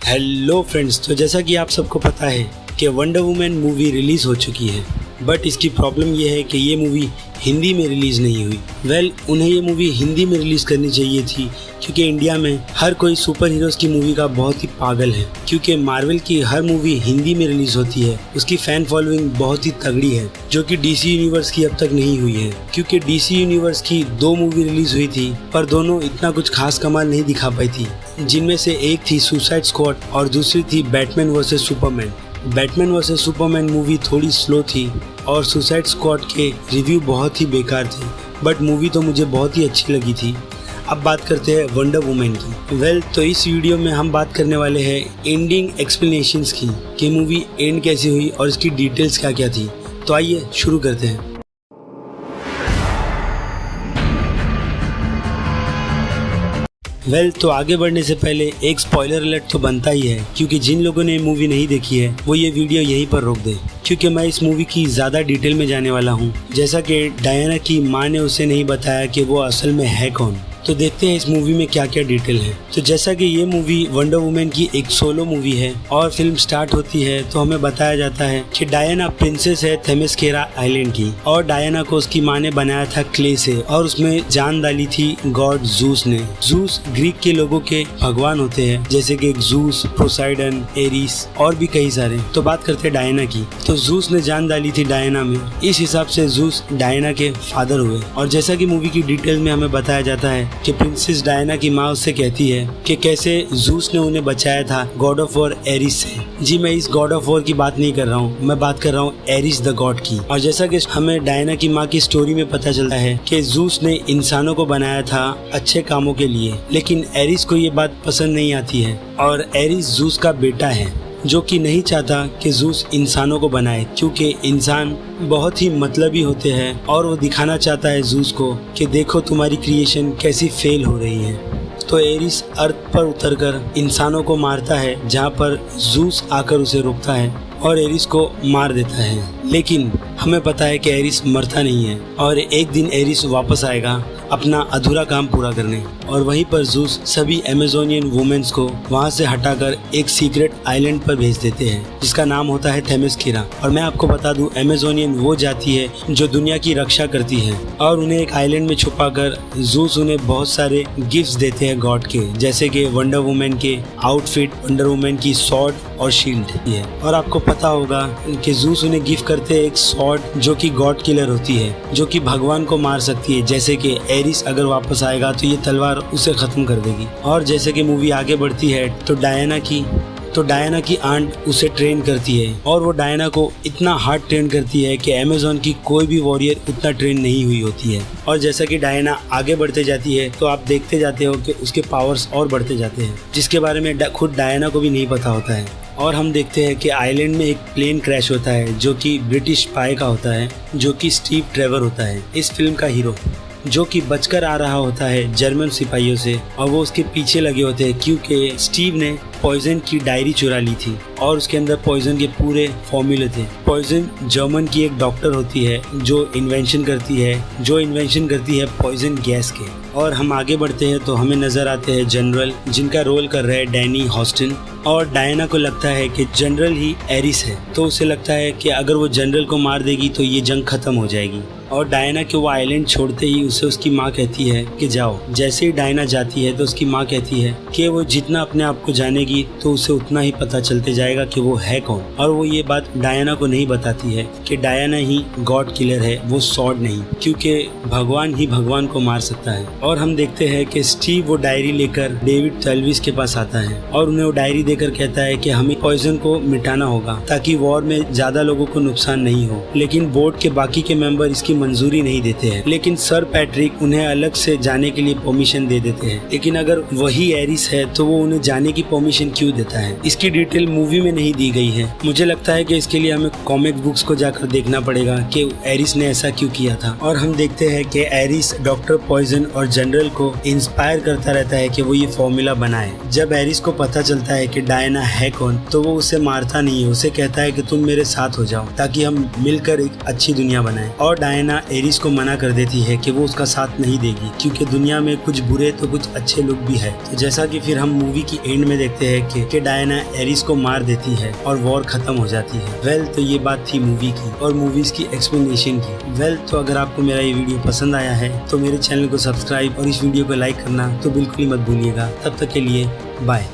Hello friends, तो जैसा कि आप सबको पता है कि वंडर वुमन मूवी रिलीज़ हो चुकी है, बट इसकी प्रॉब्लम ये है कि ये मूवी हिंदी में रिलीज़ नहीं हुई। उन्हें ये मूवी हिंदी में रिलीज़ करनी चाहिए थी, क्योंकि इंडिया में हर कोई सुपर हीरोज़ की मूवी का बहुत ही पागल है। क्योंकि मार्वल की हर मूवी हिंदी में रिलीज़ होती है, उसकी फ़ैन फॉलोइंग बहुत ही तगड़ी है, जो कि डीसी यूनिवर्स की अब तक नहीं हुई है। क्योंकि डीसी यूनिवर्स की 2 मूवी रिलीज़ हुई थी, पर दोनों इतना कुछ खास कमाल नहीं दिखा पाई थी, जिनमें से एक थी सुसाइड स्क्वाड और दूसरी थी Batman versus Superman. Batman versus Superman movie थोड़ी स्लो थी और सुसाइड स्क्वाड के रिव्यू बहुत ही बेकार थे, बट मूवी तो मुझे बहुत ही अच्छी लगी थी। अब बात करते हैं वंडर वुमन की। तो इस वीडियो में हम बात करने वाले हैं एंडिंग एक्सप्लेनेशंस की, कि मूवी एंड कैसे हुई और इसकी डिटेल्स क्या क्या थी। तो आइए शुरू करते हैं। तो आगे बढ़ने से पहले एक स्पॉइलर अलर्ट तो बनता ही है, क्योंकि जिन लोगों ने मूवी नहीं देखी है वो ये वीडियो यहीं पर रोक दे, क्योंकि मैं इस मूवी की ज़्यादा डिटेल में जाने वाला हूँ। जैसा कि डायना की माँ ने उसे नहीं बताया कि वो असल में है कौन। तो देखते हैं इस मूवी में क्या क्या डिटेल है। तो जैसा कि ये मूवी वंडर वुमन की एक सोलो मूवी है और फिल्म स्टार्ट होती है तो हमें बताया जाता है कि डायना प्रिंसेस है थेमेस्केरा आइलैंड की, और डायना को उसकी माँ ने बनाया था क्ले से, और उसमें जान डाली थी गॉड जूस ने। जूस ग्रीक के लोगों के भगवान होते हैं, जैसे कि जूस, पोसाइडन, एरिस और भी कई सारे। तो बात करते हैं डायना की। तो जूस ने जान डाली थी डायना में, इस हिसाब से जूस डायना के फादर हुए। और जैसा कि मूवी की डिटेल में हमें बताया जाता है कि प्रिंसेस डायना की माँ उससे कहती है कि कैसे जूस ने उन्हें बचाया था गॉड ऑफ वॉर एरिस से। जी, मैं इस गॉड ऑफ वॉर की बात नहीं कर रहा हूँ, मैं बात कर रहा हूँ एरिस द गॉड की। और जैसा कि हमें डायना की माँ की स्टोरी में पता चलता है कि जूस ने इंसानों को बनाया था अच्छे कामों के लिए, लेकिन एरिस को ये बात पसंद नहीं आती है, और एरिस जूस का बेटा है, जो कि नहीं चाहता कि जूस इंसानों को बनाए, क्योंकि इंसान बहुत ही मतलबी होते हैं, और वो दिखाना चाहता है जूस को कि देखो तुम्हारी क्रिएशन कैसी फेल हो रही है। तो एरिस अर्थ पर उतरकर इंसानों को मारता है, जहाँ पर जूस आकर उसे रोकता है और एरिस को मार देता है। लेकिन हमें पता है कि एरिस मरता नहीं है, और एक दिन एरिस वापस आएगा अपना अधूरा काम पूरा करने, और वहीं पर जूस सभी अमेजोनियन वुमेन्स को वहां से हटाकर एक सीक्रेट आइलैंड पर भेज देते हैं, जिसका नाम होता है थेमेस्केरा। और मैं आपको बता दूं, अमेजोनियन वो जाति है जो दुनिया की रक्षा करती है, और उन्हें एक आइलैंड में छुपाकर जूस उन्हें बहुत सारे गिफ्ट्स देते हैं गॉड के, जैसे कि वंडर वुमन के आउटफिट, वंडर वुमन की स्वॉर्ड और शील्ड है। और आपको पता होगा कि जूस उन्हें गिफ्ट करते हैं एक स्वॉर्ड जो कि गॉड किलर होती है, जो कि भगवान को मार सकती है। जैसे कि एरिस अगर वापस आएगा तो ये तलवार उसे खत्म कर देगी। और जैसे कि मूवी आगे बढ़ती है तो डायना की आंट उसे ट्रेन करती है, और वो डायना को इतना हार्ड ट्रेन करती है कि अमेज़न की कोई भी वॉरियर उतना ट्रेन नहीं हुई होती है। और जैसा कि डायना आगे बढ़ते जाती है तो आप देखते जाते हो कि उसके पावर्स और बढ़ते जाते हैं, जिसके बारे में खुद डायना को भी नहीं पता होता है। और हम देखते हैं कि आइलैंड में एक प्लेन क्रैश होता है, जो कि ब्रिटिश स्पाई का होता है, जो कि स्टीव ट्रेवर होता है, इस फिल्म का हीरो, जो कि बचकर आ रहा होता है जर्मन सिपाहियों से, और वो उसके पीछे लगे होते हैं, क्योंकि स्टीव ने पॉइजन की डायरी चुरा ली थी और उसके अंदर पॉइजन के पूरे फॉर्मूले थे। पॉइजन जर्मन की एक डॉक्टर होती है जो इन्वेंशन करती है पॉइजन गैस के। और हम आगे बढ़ते हैं तो हमें नजर आते हैं जनरल, जिनका रोल कर रहे हैं डैनी हॉस्टन। और डायना को लगता है कि जनरल ही एरिस है, तो उसे लगता है कि अगर वो जनरल को मार देगी तो ये जंग खत्म हो जाएगी। और डायना के वो आइलैंड छोड़ते ही उसे उसकी माँ कहती है कि जाओ। जैसे ही डायना जाती है तो उसकी माँ कहती है कि वो जितना अपने आप को जानेगी तो उसे उतना ही पता चलते जाएगा कि वो है कौन। और वो ये बात डायना को नहीं बताती है कि डायना ही गॉड किलर है, वो सॉर्ड नहीं, क्योंकि भगवान ही भगवान को मार सकता है। और हम देखते हैं कि स्टीव वो डायरी लेकर डेविड थेल्विस के पास आता है, और उन्हें वो डायरी देकर कहता है कि हमें पॉइजन को मिटाना होगा ताकि वॉर में ज्यादा लोगों को नुकसान नहीं हो। लेकिन बोर्ड के बाकी के मेंबर इसकी मंजूरी नहीं देते हैं, लेकिन सर पैट्रिक उन्हें अलग से जाने के लिए परमिशन दे देते हैं। लेकिन अगर वही एरिस है तो वो उन्हें जाने की परमिशन क्यों देता है, इसकी डिटेल मूवी में नहीं दी गई है। मुझे लगता है कि इसके लिए हमें कॉमिक बुक्स को जाकर देखना पड़ेगा कि एरिस ने ऐसा क्यों किया था। और हम देखते हैं कि एरिस डॉक्टर पॉइजन और जनरल को इंस्पायर करता रहता है कि वो ये फॉर्मूला बनाए। जब एरिस को पता चलता है कि डायना है कौन, तो वो उसे मारता नहीं है, उसे कहता है कि तुम मेरे साथ हो जाओ ताकि हम मिलकर एक अच्छी दुनिया बनाएं। और डायना डायना एरिस को मना कर देती है कि वो उसका साथ नहीं देगी, क्योंकि दुनिया में कुछ बुरे तो कुछ अच्छे लोग भी है। तो जैसा कि फिर हम मूवी की एंड में देखते हैं कि डायना एरिस को मार देती है और वॉर खत्म हो जाती है। वेल, तो ये बात थी मूवी की और मूवीज की एक्सप्लेनेशन की। वेल, तो अगर आपको मेरा ये वीडियो पसंद आया है तो मेरे चैनल को सब्सक्राइब और इस वीडियो को लाइक करना तो बिल्कुल ही मत भूलिएगा। तब तक के लिए बाय।